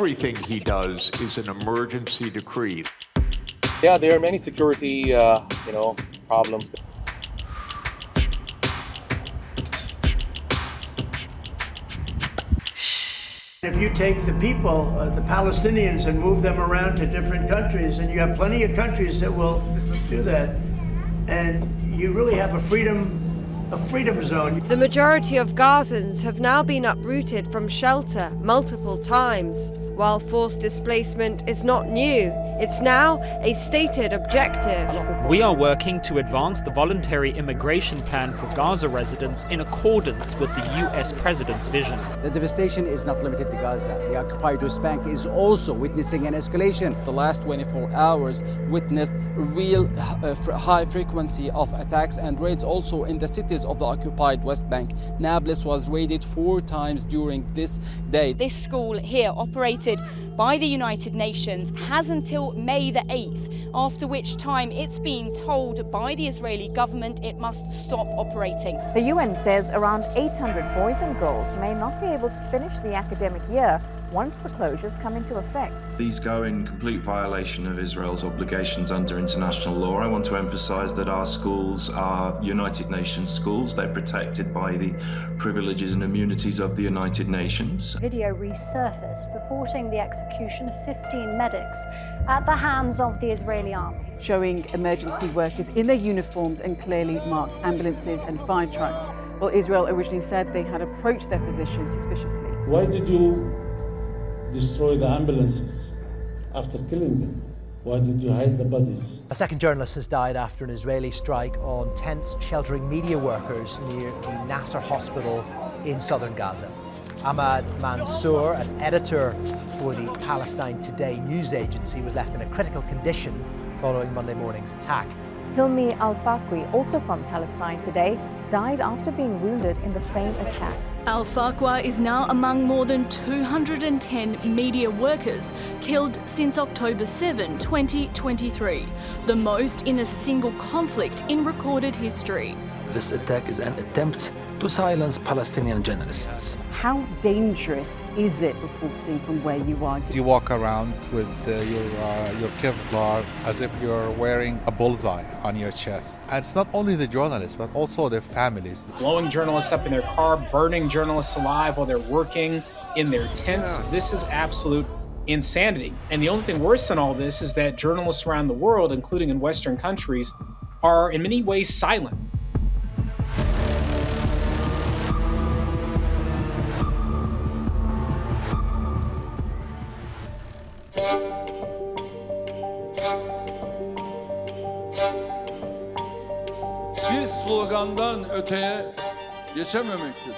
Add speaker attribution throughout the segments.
Speaker 1: everything he does is an emergency decree.
Speaker 2: Yeah, there are many security, problems.
Speaker 3: If you take the people, the Palestinians, and move them around to different countries, and you have plenty of countries that will do that, and you really have a freedom zone.
Speaker 4: The majority of Gazans have now been uprooted from shelter multiple times. While forced displacement is not new, it's now a stated objective.
Speaker 5: We are working to advance the voluntary immigration plan for Gaza residents in accordance with the US President's vision.
Speaker 6: The devastation is not limited to Gaza. The occupied West Bank is also witnessing an escalation.
Speaker 7: The last 24 hours witnessed real high frequency of attacks and raids also in the cities of the occupied West Bank. Nablus was raided 4 times during this day.
Speaker 8: This school here, operated by the United Nations, has until May the 8th, after which time it's been told by the Israeli government it must stop operating.
Speaker 9: The UN says around 800 boys and girls may not be able to finish the academic year once the closures come into effect.
Speaker 10: These go in complete violation of Israel's obligations under international law. I want to emphasize that our schools are United Nations schools. They're protected by the privileges and immunities of the United Nations.
Speaker 11: Video resurfaced reporting the execution of 15 medics at the hands of the Israeli army.
Speaker 12: Showing emergency workers in their uniforms and clearly marked ambulances and fire trucks. Well, Israel originally said they had approached their position suspiciously.
Speaker 13: Why did you destroy the ambulances after killing them? Why did you hide the bodies?
Speaker 14: A second journalist has died after an Israeli strike on tents sheltering media workers near the Nasser hospital in southern Gaza. Ahmad Mansour, an editor for the Palestine Today news agency, was left in a critical condition following Monday morning's attack.
Speaker 9: Hilmi Al-Faqi, also from Palestine Today, died after being wounded in the same attack.
Speaker 15: Al-Faqi is now among more than 210 media workers killed since October 7, 2023, the most in a single conflict in recorded history.
Speaker 16: This attack is an attempt to silence Palestinian journalists.
Speaker 12: How dangerous is it reporting from where you are?
Speaker 17: You walk around with your Kevlar as if you're wearing a bullseye on your chest. And it's not only the journalists, but also their families.
Speaker 18: Blowing journalists up in their car, burning journalists alive while they're working in their tents. This is absolute insanity. And the only thing worse than all this is that journalists around the world, including in Western countries, are in many ways silent.
Speaker 19: Biz slogandan öteye geçememektedir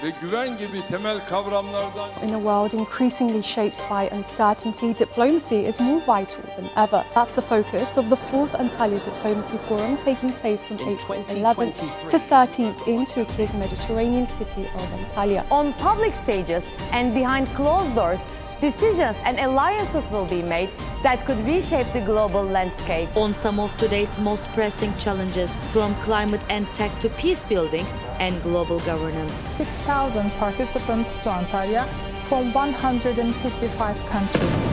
Speaker 19: ve güven gibi temel kavramlardan.
Speaker 20: In a world increasingly shaped by uncertainty, diplomacy is more vital than ever. That's the focus of the 4th Antalya Diplomacy Forum taking place from April 11th to 13th in Turkey's Mediterranean city of Antalya.
Speaker 6: On public stages and behind closed doors, decisions and alliances will be made that could reshape the global landscape.
Speaker 8: On some of today's most pressing challenges, from climate and tech to peace building and global governance.
Speaker 2: 6,000 participants to Antalya from 155 countries.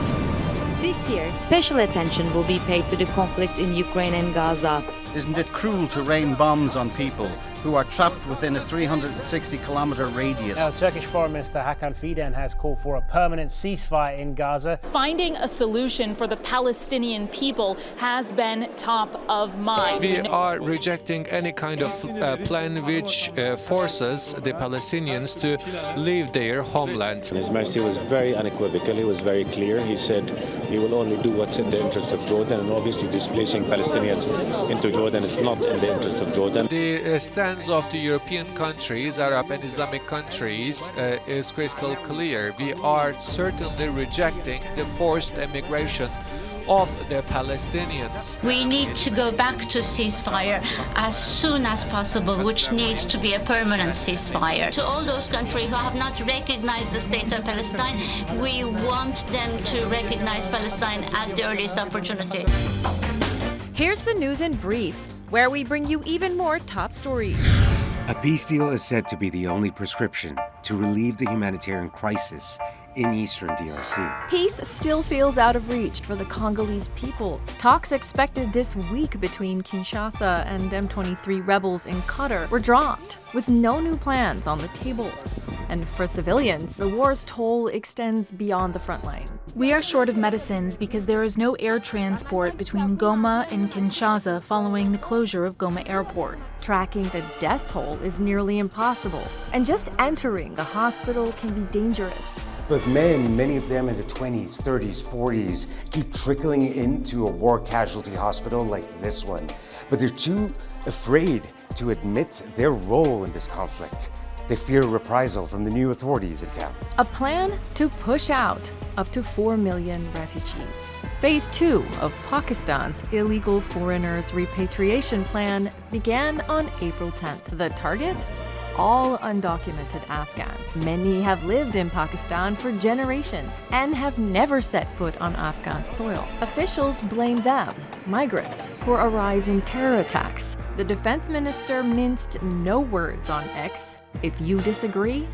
Speaker 8: This year, special attention will be paid to the conflicts in Ukraine and Gaza.
Speaker 6: Isn't it cruel to rain bombs on people who are trapped within a 360-kilometer radius?
Speaker 5: Now, Turkish Foreign Minister Hakan Fidan has called for a permanent ceasefire in Gaza.
Speaker 15: Finding a solution for the Palestinian people has been top of mind.
Speaker 20: We are rejecting any kind of plan which forces the Palestinians to leave their homeland.
Speaker 16: His Majesty was very unequivocal, he was very clear. He said he will only do what's in the interest of Jordan, and obviously displacing Palestinians into Jordan is not in the interest of Jordan.
Speaker 20: The stance of the European countries, Arab and Islamic countries, is crystal clear. We are certainly rejecting the forced immigration of the Palestinians.
Speaker 12: We need to go back to ceasefire as soon as possible, which needs to be a permanent ceasefire. To all those countries who have not recognized the state of Palestine, we want them to recognize Palestine at the earliest opportunity.
Speaker 4: Here's the news in brief, where we bring you even more top stories.
Speaker 14: A peace deal is said to be the only prescription to relieve the humanitarian crisis
Speaker 21: in eastern DRC.
Speaker 15: Peace still feels out of reach for the Congolese people. Talks expected this week between Kinshasa and M23 rebels in Qatar were dropped, with no new plans on the table. And for civilians, the war's toll extends beyond the front line.
Speaker 22: We are short of medicines because there is no air transport between Goma and Kinshasa following the closure of Goma Airport.
Speaker 15: Tracking the death toll is nearly impossible, and just entering the hospital can be dangerous.
Speaker 21: But men, many of them in their 20s, 30s, 40s, keep trickling into a war casualty hospital like this one. But they're too afraid to admit their role in this conflict. They fear reprisal from the new authorities in town.
Speaker 15: A plan to push out up to 4 million refugees. Phase 2 of Pakistan's illegal foreigners repatriation plan began on April 10th. The target? All undocumented Afghans. Many have lived in Pakistan for generations and have never set foot on Afghan soil. Officials blame them, migrants, for a rise in terror attacks. The defense minister minced no words on X. If you disagree,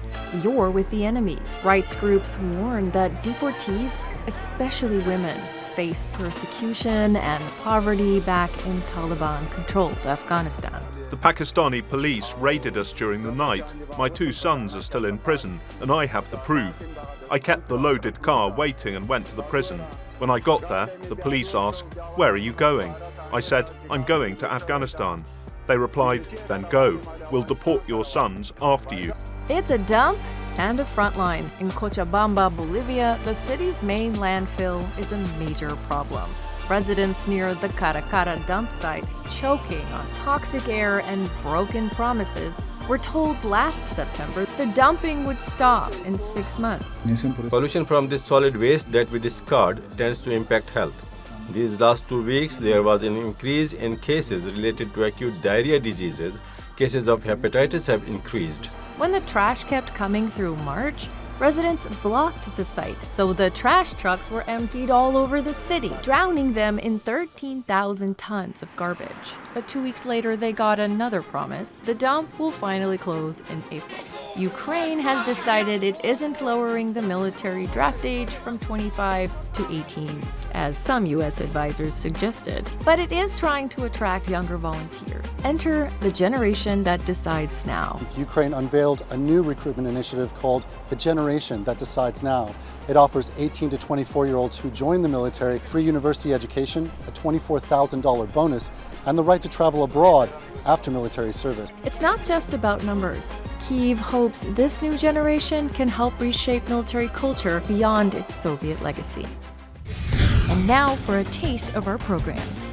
Speaker 15: you're with the enemies. Rights groups warn that deportees, especially women, face persecution and poverty back in Taliban-controlled Afghanistan.
Speaker 23: The Pakistani police raided us during the night. My 2 sons are still in prison, and I have the proof. I kept the loaded car waiting and went to the prison. When I got there, the police asked, "Where are you going?" I said, "I'm going to Afghanistan." They replied, "Then go. We'll deport your sons after you."
Speaker 15: It's a dump and a frontline. In Cochabamba, Bolivia, the city's main landfill is a major problem. Residents near the Caracara dump site, choking on toxic air and broken promises, were told last September the dumping would stop in 6 months.
Speaker 24: Pollution from this solid waste that we discard tends to impact health. These last 2 weeks, there was an increase in cases related to acute diarrhea diseases. Cases of hepatitis have increased.
Speaker 15: When the trash kept coming through March, residents blocked the site, so the trash trucks were emptied all over the city, drowning them in 13,000 tons of garbage. But 2 weeks later, they got another promise. The dump will finally close in April. Ukraine has decided it isn't lowering the military draft age from 25 to 18, as some U.S. advisors suggested. But it is trying to attract younger volunteers. Enter the generation that decides now.
Speaker 25: Ukraine unveiled a new recruitment initiative called The Generation That Decides Now. It offers 18 to 24-year-olds who join the military free university education, a $24,000 bonus, and the right to travel abroad after military service.
Speaker 15: It's not just about numbers. Kyiv hopes this new generation can help reshape military culture beyond its Soviet legacy. And now for a taste of our programs.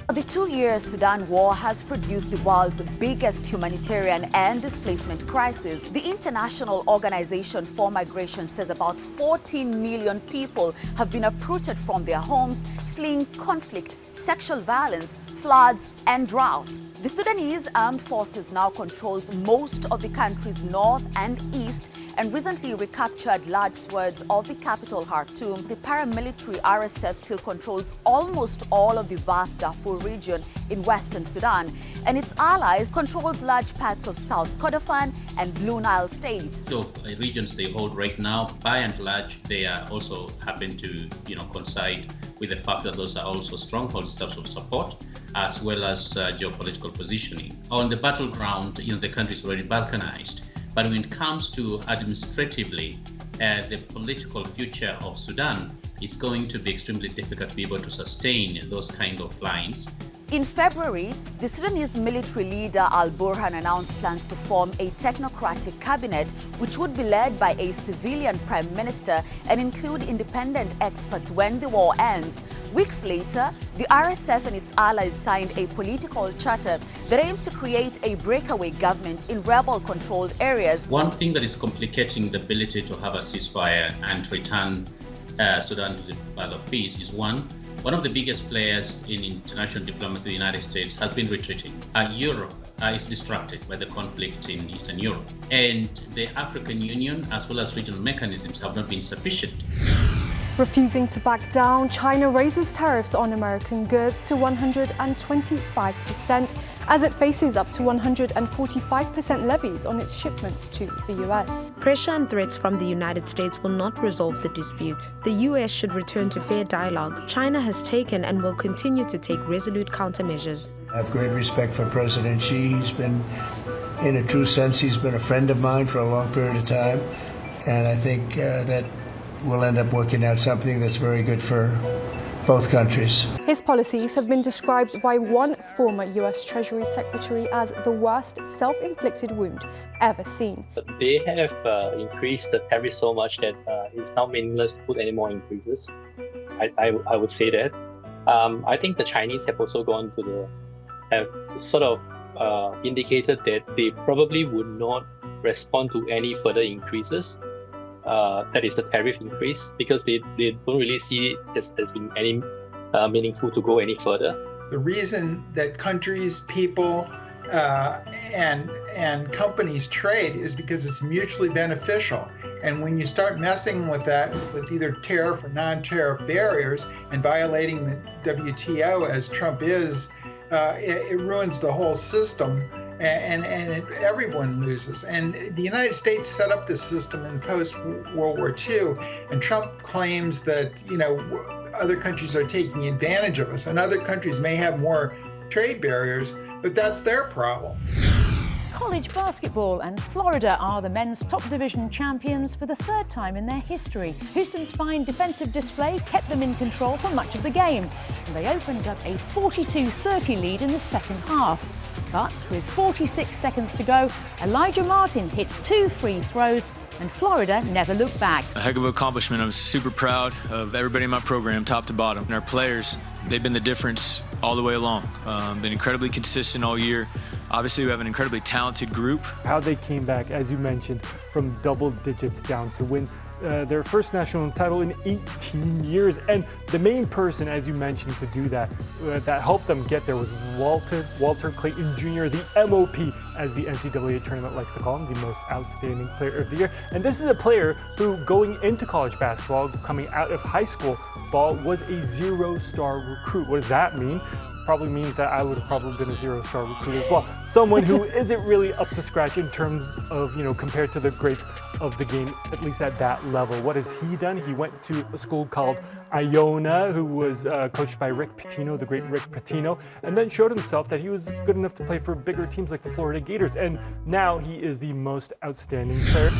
Speaker 26: The 2-year Sudan war has produced the world's biggest humanitarian and displacement crisis. The International Organization for Migration says about 14 million people have been uprooted from their homes, fleeing conflict, sexual violence, floods, and drought. The Sudanese armed forces now controls most of the country's north and east and recently recaptured large swathes of the capital Khartoum. The paramilitary RSF still controls almost all of the vast Darfur region in western Sudan, and its allies controls large parts of South Kordofan and Blue Nile State.
Speaker 27: Of regions they hold right now, by and large, they are also happen to coincide with the fact that those are also strongholds in terms of support, as well as geopolitical positioning. On the battleground, the country is already balkanized. But when it comes to administratively, the political future of Sudan is going to be extremely difficult to be able to sustain those kind of lines.
Speaker 26: In February, the Sudanese military leader Al-Burhan announced plans to form a technocratic cabinet which would be led by a civilian prime minister and include independent experts when the war ends. Weeks later, the RSF and its allies signed a political charter that aims to create a breakaway government in rebel-controlled areas.
Speaker 27: One thing that is complicating the ability to have a ceasefire and return Sudan to the path of peace is one of the biggest players in international diplomacy, the United States, has been retreating. Europe is distracted by the conflict in Eastern Europe. And the African Union, as well as regional mechanisms, have not been sufficient.
Speaker 20: Refusing to back down, China raises tariffs on American goods to 125% as it faces up to 145% levies on its shipments to the US.
Speaker 1: Pressure and threats from the United States will not resolve the dispute. The US should return to fair dialogue. China has taken and will continue to take resolute countermeasures.
Speaker 3: I have great respect for President Xi. He's been, in a true sense, he's been a friend of mine for a long period of time. And I think that we'll end up working out something that's very good for both countries.
Speaker 20: His policies have been described by one former US Treasury Secretary as the worst self-inflicted wound ever seen.
Speaker 7: They have increased the tariff so much that it's now meaningless to put any more increases. I would say that. I think the Chinese have also have sort of indicated that they probably would not respond to any further increases. That is the tariff increase, because they don't really see it as being any meaningful to go any further.
Speaker 9: The reason that countries, people, and companies trade is because it's mutually beneficial. And when you start messing with that, with either tariff or non-tariff barriers and violating the WTO as Trump is, it ruins the whole system. And everyone loses. And the United States set up this system in post-World War II, and Trump claims that, other countries are taking advantage of us, and other countries may have more trade barriers, but that's their problem.
Speaker 10: College basketball, and Florida are the men's top division champions for the third time in their history. Houston's fine defensive display kept them in control for much of the game, and they opened up a 42-30 lead in the second half. But with 46 seconds to go, Elijah Martin hit 2 free throws, and Florida never looked back.
Speaker 11: A heck of an accomplishment. I'm super proud of everybody in my program, top to bottom. And our players, they've been the difference all the way along. Been incredibly consistent all year. Obviously, we have an incredibly talented group.
Speaker 13: How they came back, as you mentioned, from double digits down to win their first national title in 18 years. And the main person, as you mentioned, to do that, that helped them get there was Walter Clayton Jr., the MOP, as the NCAA tournament likes to call him, the most outstanding player of the year. And this is a player who, going into college basketball, coming out of high school ball, was a 0-star recruit. What does that mean? Probably means that I would have probably been a 0-star recruit as well. Someone who isn't really up to scratch in terms of, compared to the greats of the game, at least at that level. What has he done? He went to a school called Iona, who was coached by Rick Pitino, the great Rick Pitino, and then showed himself that he was good enough to play for bigger teams like the Florida Gators. And now he is the most outstanding player